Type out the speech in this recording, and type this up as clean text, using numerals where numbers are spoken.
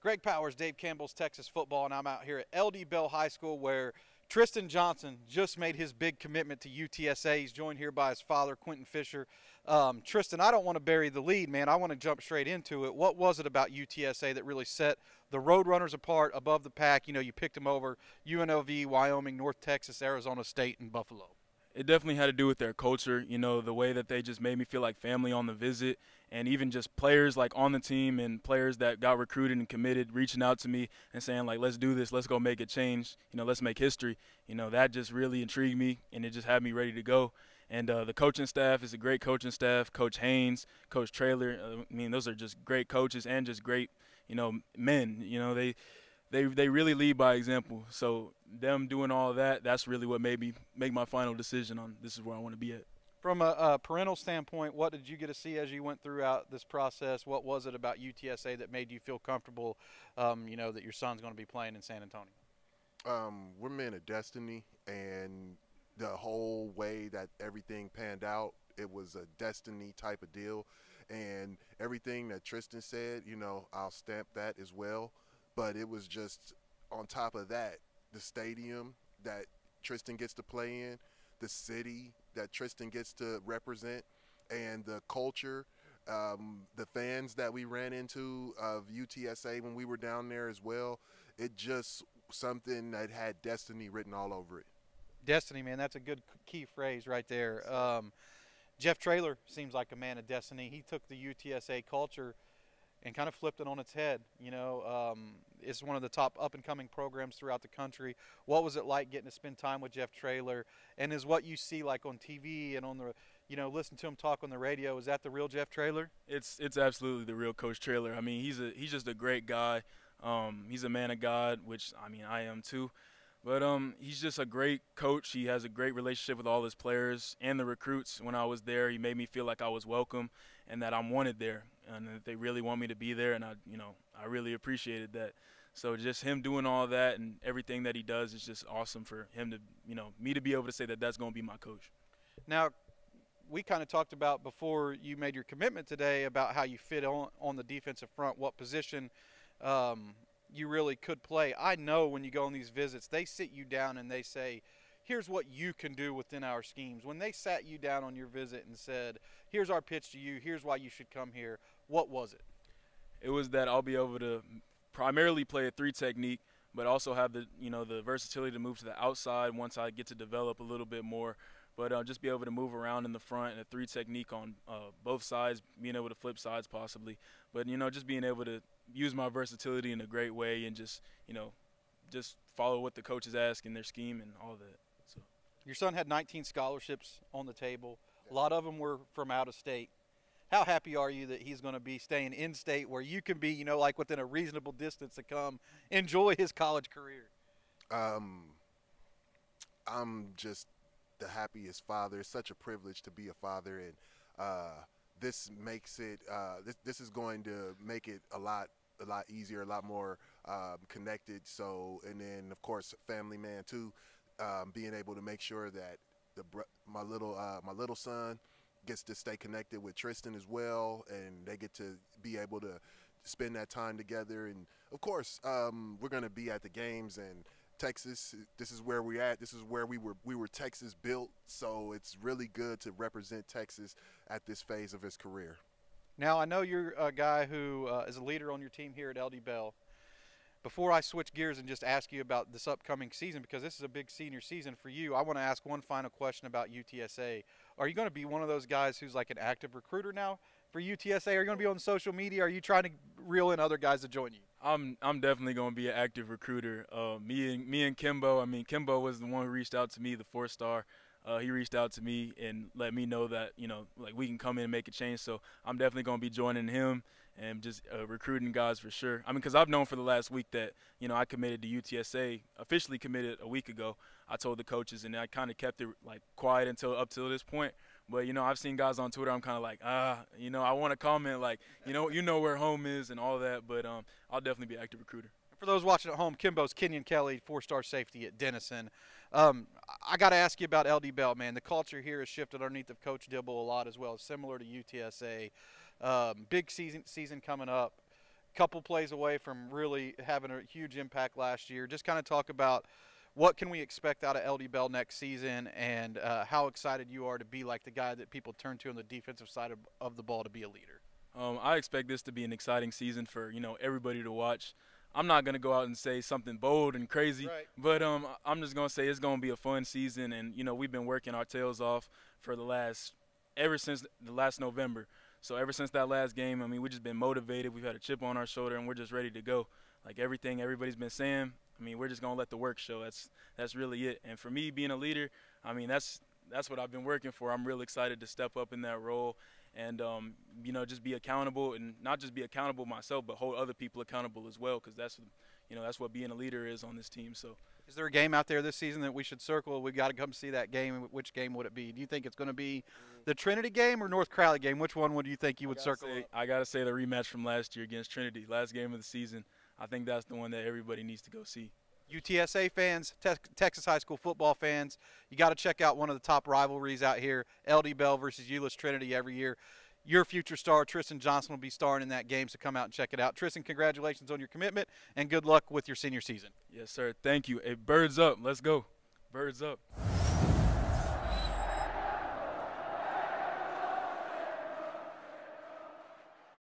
Greg Powers, Dave Campbell's Texas Football, and I'm out here at LD Bell High School where Tristan Johnson just made his big commitment to UTSA. He's joined here by his father, Quentin Fisher. Tristan, I don't want to bury the lead, man. I want to jump straight into it. What was it about UTSA that really set the Roadrunners apart above the pack? You know, you picked them over UNLV, Wyoming, North Texas, Arizona State, and Buffalo. It definitely had to do with their culture, you know, the way that they just made me feel like family on the visit, and even just players like on the team and players that got recruited and committed reaching out to me and saying like, let's do this, let's go make a change, you know, let's make history. You know, that just really intrigued me, and it just had me ready to go. And the coaching staff is a great coaching staff. Coach Haynes, Coach Traylor, I mean, those are just great coaches and just great, you know, men. You know, they really lead by example. So them doing all that, that's really what made me make my final decision on this is where I want to be at. From a parental standpoint, what did you get to see as you went throughout this process? What was it about UTSA that made you feel comfortable, you know, that your son's going to be playing in San Antonio? We're men of destiny, and the whole way that everything panned out, it was a destiny type of deal. And everything that Tristan said, you know, I'll stamp that as well. But it was just on top of that, the stadium that Tristan gets to play in, the city that Tristan gets to represent, and the culture, the fans that we ran into of UTSA when we were down there as well. It just something that had destiny written all over it. Destiny, man, that's a good key phrase right there. Jeff Traylor seems like a man of destiny. He took the UTSA culture and kind of flipped it on its head. You know, it's one of the top up-and-coming programs throughout the country. What was it like getting to spend time with Jeff Traylor? And is what you see like on TV and on the, you know, listen to him talk on the radio, is that the real Jeff Traylor? It's absolutely the real Coach Traylor. I mean, he's just a great guy. He's a man of God, which, I mean, I am too. But he's just a great coach. He has a great relationship with all his players and the recruits. When I was there, he made me feel like I was welcome and that I'm wanted there, and that they really want me to be there. And I really appreciated that. So just him doing all that and everything that he does is just awesome for him to, you know, me to be able to say that that's going to be my coach. Now, we kind of talked about before you made your commitment today about how you fit on the defensive front, what position you really could play. I know when you go on these visits, they sit you down and they say, here's what you can do within our schemes. When they sat you down on your visit and said, here's our pitch to you, here's why you should come here, what was it? It was that I'll be able to primarily play a 3 technique, but also have the, you know, the versatility to move to the outside once I get to develop a little bit more. But just be able to move around in the front and a 3 technique on both sides, being able to flip sides possibly. But, you know, just being able to use my versatility in a great way and just, you know, just follow what the coaches ask in their scheme and all that. So, your son had 19 scholarships on the table. A lot of them were from out of state. How happy are you that he's going to be staying in state where you can be, you know, like within a reasonable distance to come enjoy his college career? I'm just the happiest father. It's such a privilege to be a father, and this makes it this is going to make it a lot easier, a lot more connected. So, and then of course family man too, being able to make sure that my little son gets to stay connected with Tristan as well, and they get to be able to spend that time together. And of course we're going to be at the games, and Texas, this is where we're at. This is where we were Texas built, so it's really good to represent Texas at this phase of his career. Now, I know you're a guy who is a leader on your team here at LD Bell. Before I switch gears and just ask you about this upcoming season, because this is a big senior season for you, I want to ask one final question about UTSA. Are you going to be one of those guys who's like an active recruiter now for UTSA? Are you going to be on social media? Are you trying to reel in other guys to join you? I'm definitely going to be an active recruiter. Me and Kimbo, I mean, Kimbo was the one who reached out to me, the 4-star. He reached out to me and let me know that, you know, like we can come in and make a change. So I'm definitely going to be joining him and just recruiting guys for sure. I mean, because I've known for the last week that, you know, I committed to UTSA, officially committed a week ago. I told the coaches, and I kind of kept it like quiet up till this point. But, you know, I've seen guys on Twitter, I'm kind of like, you know, I want to comment like, you know where home is and all that. But I'll definitely be an active recruiter. For those watching at home, Kimbo's Kenyon Kelly, 4-star safety at Denison. I got to ask you about LD Bell, man. The culture here has shifted underneath of Coach Dibble a lot as well, similar to UTSA. Big season coming up. couple plays away from really having a huge impact last year. Just kind of talk about what can we expect out of LD Bell next season, and how excited you are to be like the guy that people turn to on the defensive side of the ball to be a leader. I expect this to be an exciting season for everybody to watch. I'm not going to go out and say something bold and crazy, Right. but I'm just going to say it's going to be a fun season, and we've been working our tails off for ever since the last November. So ever since that last game, I mean, we've just been motivated. We've had a chip on our shoulder, and we're just ready to go. Like everything everybody's been saying, I mean, we're just going to let the work show. That's really it. And for me, being a leader, I mean, that's what I've been working for. I'm real excited to step up in that role and, just be accountable, and not just be accountable myself, but hold other people accountable as well, because that's what being a leader is on this team. So, is there a game out there this season that we should circle? We've got to come see that game. Which game would it be? Do you think it's going to be the Trinity game or North Crowley game? Which one would you think you would circle? I got to say the rematch from last year against Trinity, last game of the season. I think that's the one that everybody needs to go see. UTSA fans, Texas high school football fans, you got to check out one of the top rivalries out here, LD Bell versus Euless Trinity every year. Your future star, Tristan Johnson, will be starring in that game, so come out and check it out. Tristan, congratulations on your commitment, and good luck with your senior season. Yes, sir. Thank you. Hey, birds up. Let's go. Birds up.